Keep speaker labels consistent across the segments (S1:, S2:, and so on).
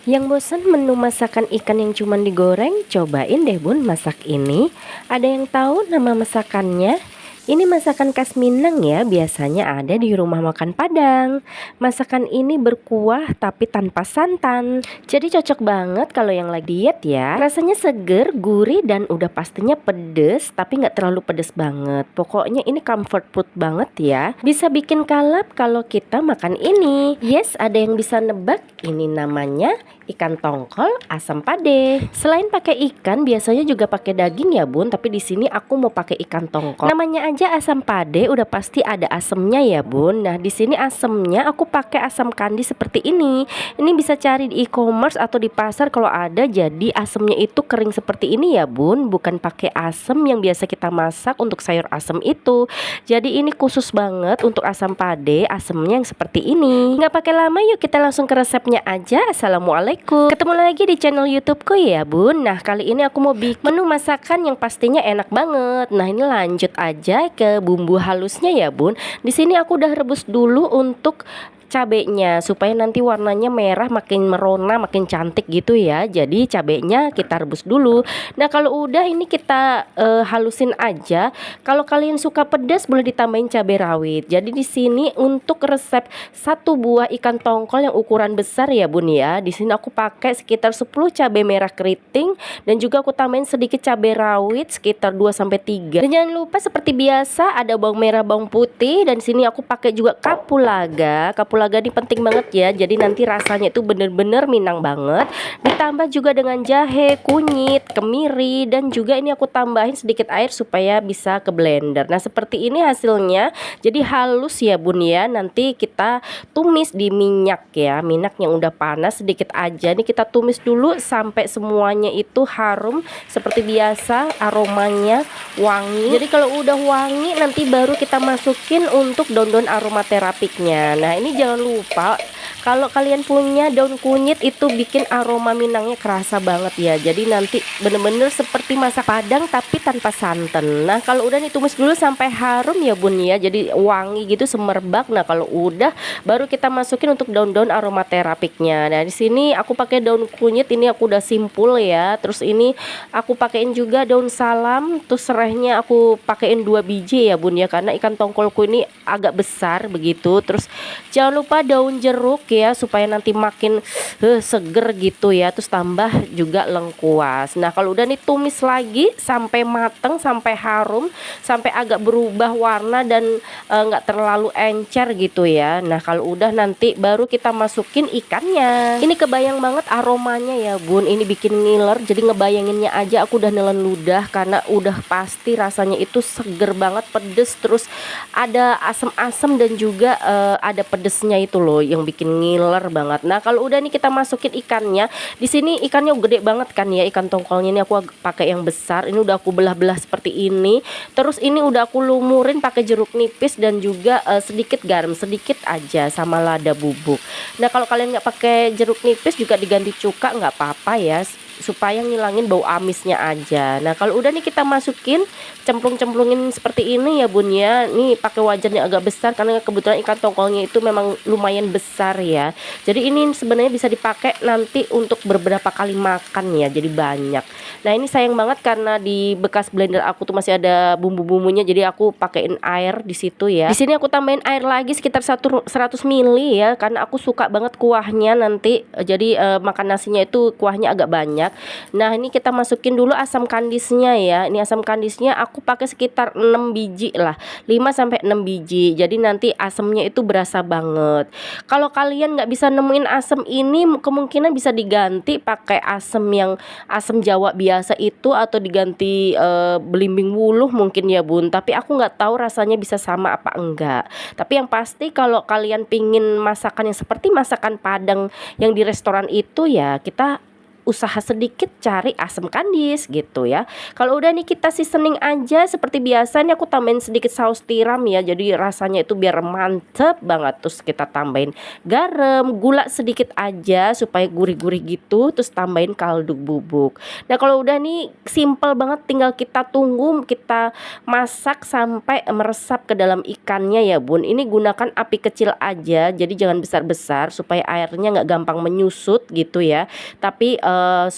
S1: Yang bosan menu masakan ikan yang cuman digoreng, cobain deh bun masak ini. Ada yang tahu nama masakannya? Ini masakan khas Minang ya, biasanya ada di rumah makan Padang. Masakan ini berkuah tapi tanpa santan. Jadi cocok banget kalau yang lagi diet ya. Rasanya seger, gurih dan udah pastinya pedes, tapi nggak terlalu pedes banget. Pokoknya ini comfort food banget ya. Bisa bikin kalap kalau kita makan ini. Yes, ada yang bisa nebak ini namanya ikan tongkol asam pade. Selain pakai ikan, biasanya juga pakai daging ya bun. Tapi di sini aku mau pakai ikan tongkol. Namanya aja asam pade, udah pasti ada asemnya ya bun. Nah di sini asemnya aku pakai asam kandi seperti ini. Ini bisa cari di e-commerce atau di pasar kalau ada. Jadi asemnya itu kering seperti ini ya bun, bukan pakai asem yang biasa kita masak untuk sayur asem itu. Jadi ini khusus banget untuk asam pade, asemnya yang seperti ini. Nggak pakai lama, yuk kita langsung ke resepnya aja. Assalamualaikum. Ketemu lagi di channel YouTubeku ya bun. Nah kali ini aku mau bikin menu masakan yang pastinya enak banget. Nah ini lanjut aja ke bumbu halusnya ya bun. Di sini aku udah rebus dulu untuk cabenya supaya nanti warnanya merah, makin merona, makin cantik gitu ya. Jadi cabenya kita rebus dulu. Nah kalau udah ini kita halusin aja. Kalau kalian suka pedas boleh ditambahin cabai rawit. Jadi di sini untuk resep satu buah ikan tongkol yang ukuran besar ya bun ya. Di sini aku pakai sekitar 10 cabai merah keriting dan juga aku tambahin sedikit cabai rawit sekitar 2 sampai 3. Dan jangan lupa seperti biasa ada bawang merah, bawang putih, dan sini aku pakai juga kapulaga. Kapulaga ini penting banget ya. Jadi nanti rasanya itu bener-bener Minang banget. Ditambah juga dengan jahe, kunyit, kemiri, dan juga ini aku tambahin sedikit air supaya bisa ke blender. Nah seperti ini hasilnya. Jadi halus ya bun ya. Nanti kita tumis di minyak ya. Minyak yang udah panas sedikit aja. Ini kita tumis dulu sampai semuanya itu harum seperti biasa, aromanya wangi. Jadi kalau udah wangi nanti baru kita masukin untuk daun-daun aromaterapiknya. Nah ini jangan lupa kalau kalian punya daun kunyit itu bikin aroma Minangnya kerasa banget ya. Jadi nanti bener-bener seperti masak Padang tapi tanpa santan. Nah kalau udah ditumis dulu sampai harum ya bun ya, jadi wangi gitu semerbak. Nah kalau udah baru kita masukin untuk daun-daun aromaterapiknya. Nah di sini aku pakai daun kunyit, ini aku udah simpul ya. Terus ini aku pakein juga daun salam. Terus serehnya aku pakein 2 biji ya bun ya, karena ikan tongkolku ini agak besar begitu. Terus jangan lupa daun jeruk ya supaya nanti makin seger gitu ya. Terus tambah juga lengkuas. Nah kalau udah nih tumis lagi sampai mateng, sampai harum, sampai agak berubah warna dan nggak terlalu encer gitu ya. Nah kalau udah nanti baru kita masukin ikannya. Ini kebayang banget aromanya ya bun. Ini bikin ngiler. Jadi ngebayanginnya aja aku udah nelen ludah karena udah pasti rasanya itu seger banget, pedes, terus ada asam-asam dan juga ada pedesnya itu loh yang bikin ngiler banget. Nah kalau udah nih kita masukin ikannya. Di sini ikannya gede banget kan ya, ikan tongkolnya ini aku pakai yang besar. Ini udah aku belah-belah seperti ini. Terus ini udah aku lumurin pakai jeruk nipis dan juga sedikit garam, sedikit aja, sama lada bubuk. Nah kalau kalian nggak pakai jeruk nipis juga diganti cuka nggak apa-apa ya, supaya ngilangin bau amisnya aja. Nah kalau udah nih kita masukin, cemplung-cemplungin seperti ini ya bun ya. Nih pakai wajan yang agak besar karena kebetulan ikan tongkolnya itu memang lumayan besar ya. Jadi ini sebenarnya bisa dipakai nanti untuk beberapa kali makan ya, jadi banyak. Nah ini sayang banget karena di bekas blender aku tuh masih ada bumbu-bumbunya, jadi aku pakein air di situ ya. Di sini aku tambahin air lagi sekitar 100 ml ya, karena aku suka banget kuahnya nanti. Jadi makan nasinya itu kuahnya agak banyak. Nah ini kita masukin dulu asam kandisnya ya. Ini asam kandisnya aku pakai sekitar 6 biji lah, 5 sampai 6 biji. Jadi nanti asamnya itu berasa banget. Kalau kalian nggak bisa nemuin asam ini, kemungkinan bisa diganti pakai asam yang asam Jawa biasa itu, atau diganti belimbing wuluh mungkin ya bun. Tapi aku nggak tahu rasanya bisa sama apa enggak. Tapi yang pasti kalau kalian pingin masakan yang seperti masakan Padang yang di restoran itu ya, kita usaha sedikit cari asam kandis gitu ya. Kalau udah nih kita seasoning aja seperti biasa, nih aku tambahin sedikit saus tiram ya, jadi rasanya itu biar mantep banget. Terus kita tambahin garam, gula sedikit aja supaya gurih-gurih gitu, terus tambahin kaldu bubuk. Nah kalau udah nih simple banget, tinggal kita tunggu, kita masak sampai meresap ke dalam ikannya ya bun. Ini gunakan api kecil aja, jadi jangan besar-besar supaya airnya nggak gampang menyusut gitu ya. Tapi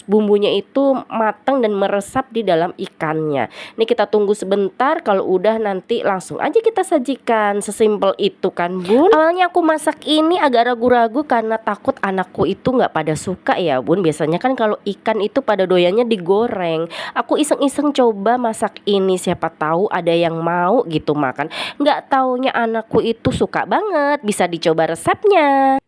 S1: bumbunya itu matang dan meresap di dalam ikannya. Ini kita tunggu sebentar, kalau udah nanti langsung aja kita sajikan. Sesimpel itu kan bun. Awalnya aku masak ini agak ragu-ragu karena takut anakku itu nggak pada suka ya bun. Biasanya kan kalau ikan itu pada doyannya digoreng. Aku iseng-iseng coba masak ini, siapa tahu ada yang mau gitu makan. Nggak taunya anakku itu suka banget. Bisa dicoba resepnya.